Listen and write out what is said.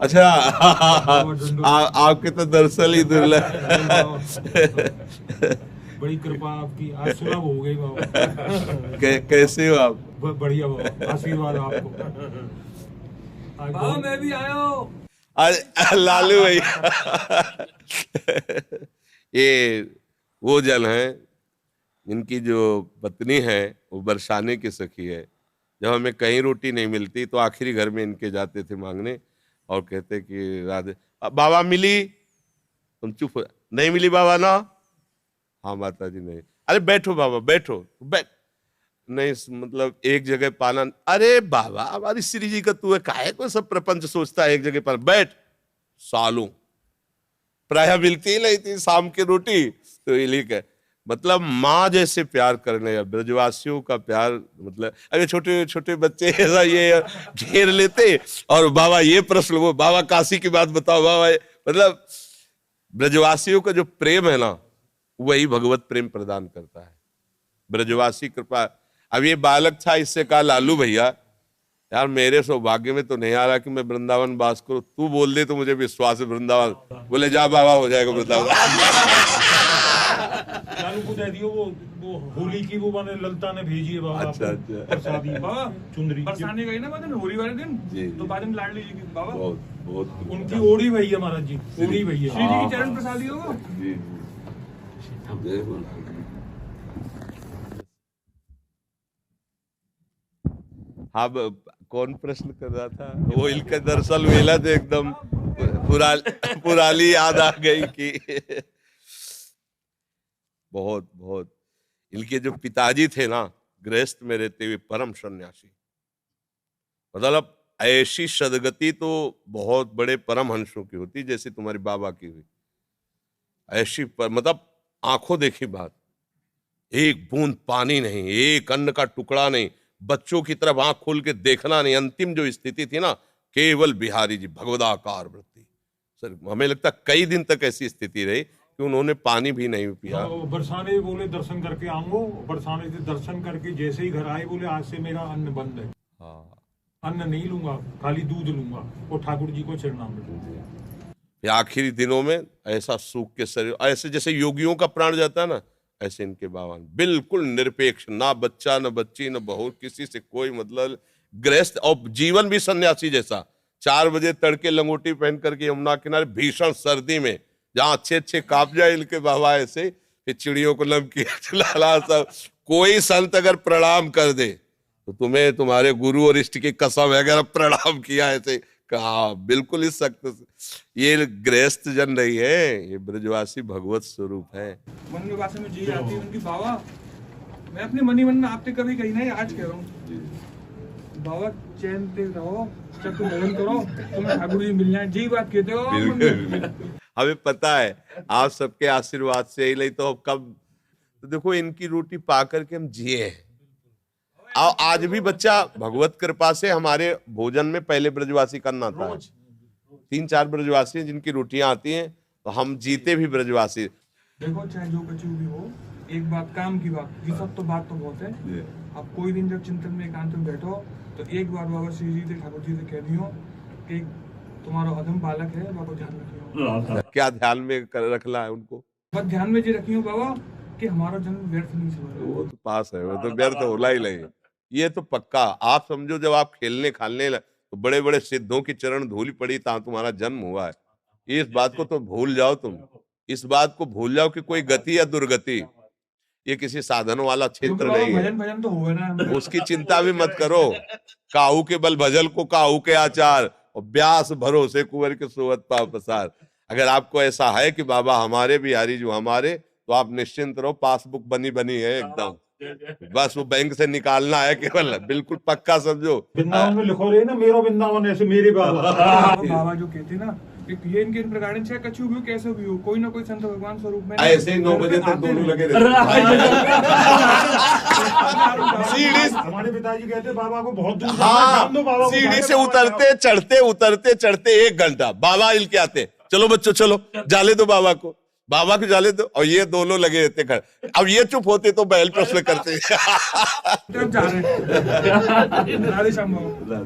अच्छा आपके तो दरअसल ही दुर्लभ। बड़ी कृपा आपकी, आज सुलभ हो गई बाबा। कैसे हो आप? बढ़िया बाबा, आशीर्वाद आपको। बाबा मैं भी आया हूँ। अरे लालू भैया ये वो जन है, इनकी जो पत्नी है वो बरसाने की सखी है। जब हमें कहीं रोटी नहीं मिलती तो आखिरी घर में इनके जाते थे मांगने और कहते कि राधे बाबा मिली, तुम चुप हो, नहीं मिली बाबा ना, हाँ माता जी नहीं, अरे बैठो बाबा बैठो, बैठ नहीं, मतलब एक जगह पाना, अरे बाबा हमारी श्री जी का तू है, काहे को सब प्रपंच सोचता है, एक जगह पर बैठ। सालों प्राय मिलती ही नहीं थी शाम की रोटी, तो ये लिख मतलब माँ जैसे प्यार करने, ब्रजवासियों का प्यार, मतलब अरे छोटे छोटे बच्चे ऐसा ये घेर लेते और बाबा ये प्रश्न, वो बाबा काशी की बात बताओ बाबा, मतलब ब्रजवासियों का जो प्रेम है ना वही भगवत प्रेम प्रदान करता है, ब्रजवासी कृपा। अब ये बालक था, इससे कहा लालू भैया यार मेरे सौभाग्य में तो नहीं आ रहा कि मैं वृंदावन वास करूं, तू बोल दे तो मुझे विश्वास है वृंदावन। बोले जा बाबा हो जाएगा वृंदावन। लालू को दे दियो वो होली की वो मैंने ललता ने भेजी है बाबा। अच्छा अच्छा प्रसादी बाबा चुंदरी बरसाने गई ना बाद होली वाले दिन, तो बाद में लाडली जी की बाबा बहुत बहुत उनकी ओड़ी भैया महाराज जी, ओड़ी भैया श्री जी की चरण प्रसादी होगा। जी जय हो। अब कौन प्रश्न कर रहा था? वो इनका दरअसल वेला तो एकदम पुरानी याद आ गई कि बहुत बहुत इनके जो पिताजी थे ना गृहस्थ में रहते हुए परम सन्यासी, मतलब ऐसी सदगति तो बहुत बड़े परमहंसों की होती जैसे तुम्हारे बाबा की हुई, ऐसी मतलब आंखों देखी बात, एक बूंद पानी नहीं, एक अन्न का टुकड़ा नहीं, बच्चों की तरफ आंख खोल के देखना नहीं। अंतिम जो स्थिति थी ना, केवल बिहारी जी भगवदाकार वृत्ति, सर हमें लगता कई दिन तक ऐसी स्थिति रही कि उन्होंने पानी भी नहीं पिया। बरसाने बोले दर्शन करके आऊंगो, बरसाने से दर्शन करके जैसे ही घर आए बोले आज से मेरा अन्न बंद है, हाँ अन्न नहीं लूंगा, खाली दूध लूंगा और ठाकुर जी को चरणामृत। आखिरी दिनों में ऐसा सूख के शरीर, ऐसे जैसे योगियों का प्राण जाता है ना, ऐसे इनके बाबा बिल्कुल निरपेक्ष, ना बच्चा न बच्ची न बहू, किसी से कोई मतलब, गृहस्थ और जीवन भी सन्यासी जैसा। 4 बजे तड़के लंगोटी पहन करके यमुना किनारे भीषण सर्दी में, जहां अच्छे अच्छे काप जाए इनके बाबा, ऐसे फिर चिड़ियों को नमकीन खिलाना सब। कोई संत अगर प्रणाम कर दे तो तुम्हें तुम्हारे गुरु और इष्ट की कसम है, अगर प्रणाम किया ऐसे कहा, बिल्कुल इस सख्त। ये गृहस्थ जन नहीं है, ये ब्रजवासी भगवत स्वरूप है। मन में भाषा में जी आती है उनकी बाबा, मैं अपने मनी मन में आपसे कभी कही नहीं, आज कह रहा हूँ बाबा चैन से रहो, चक्र भवन करो, तुम्हें ठाकुर जी मिल जाए, जी बात कहते हो। हमें पता है आप सबके आशीर्वाद से ही, नहीं तो कब, तो देखो इनकी रोटी पा करके हम जिए हैं। आज भी बच्चा भगवत कृपा से हमारे भोजन में पहले ब्रजवासी करना आता है, 3-4 ब्रजवासी हैं जिनकी रोटियां आती हैं, तो हम जीते भी ब्रजवासी। देखो चाहे जो कुछ भी हो, एक बात काम की बात, ये सब तो बात तो बहुत है। अब कोई दिन जब चिंतन में एकांत में बैठो तो एक बार बाबा श्री जी से ठाकुर जी से कह दियो कि तुम्हारा अधम बालक है, बाबा ध्यान रखियो। क्या ध्यान में रखना है उनको? बस ध्यान में जी रखियो बाबा कि हमारा जन्म व्यर्थ नहीं चला, वो तो पास है, वो तो व्यर्थ होला ही नहीं, ये तो पक्का। आप समझो जब आप खेलने खालने तो बड़े बड़े सिद्धों की चरण धूल पड़ी तहाँ तुम्हारा जन्म हुआ है, इस बात को तो भूल जाओ, तुम इस बात को भूल जाओ कि कोई गति या दुर्गति, ये किसी साधन वाला क्षेत्र नहीं है। भजन तो हुआ ना, उसकी चिंता भी मत करो। काहू के बल भजल को काहू के आचार, और ब्यास भरोसे कुंवर के सोवत पाव पसार। अगर आपको ऐसा है कि बाबा हमारे बिहारी जो हमारे, तो आप निश्चिंत रहो, पासबुक बनी बनी है एकदम, बस वो बैंक से निकालना है केवल, बिल्कुल पक्का समझो। वृंदावन में लिखो रहे ना, मेरा वृंदावन ऐसे मेरे बाबा। बाबा जो कहते ना ये इनके प्रकार चाहे कछु भी हो कैसे भी हो, कोई ना कोई संत भगवान स्वरूप में ऐसे ही 9 बजे तक दोनों लगे रहते। हमारे पिताजी कहते बाबा को बहुत दूर हाँ, सीढ़ी से उतरते चढ़ते 1 घंटा, बाबा इनके आते, चलो बच्चों चलो जाले दो बाबा को जाले दो, और ये दोनों लगे रहते खड़े। अब ये चुप होते तो बैल प्रश्न करते। जा रहे हैं। राधे श्याम बाबा।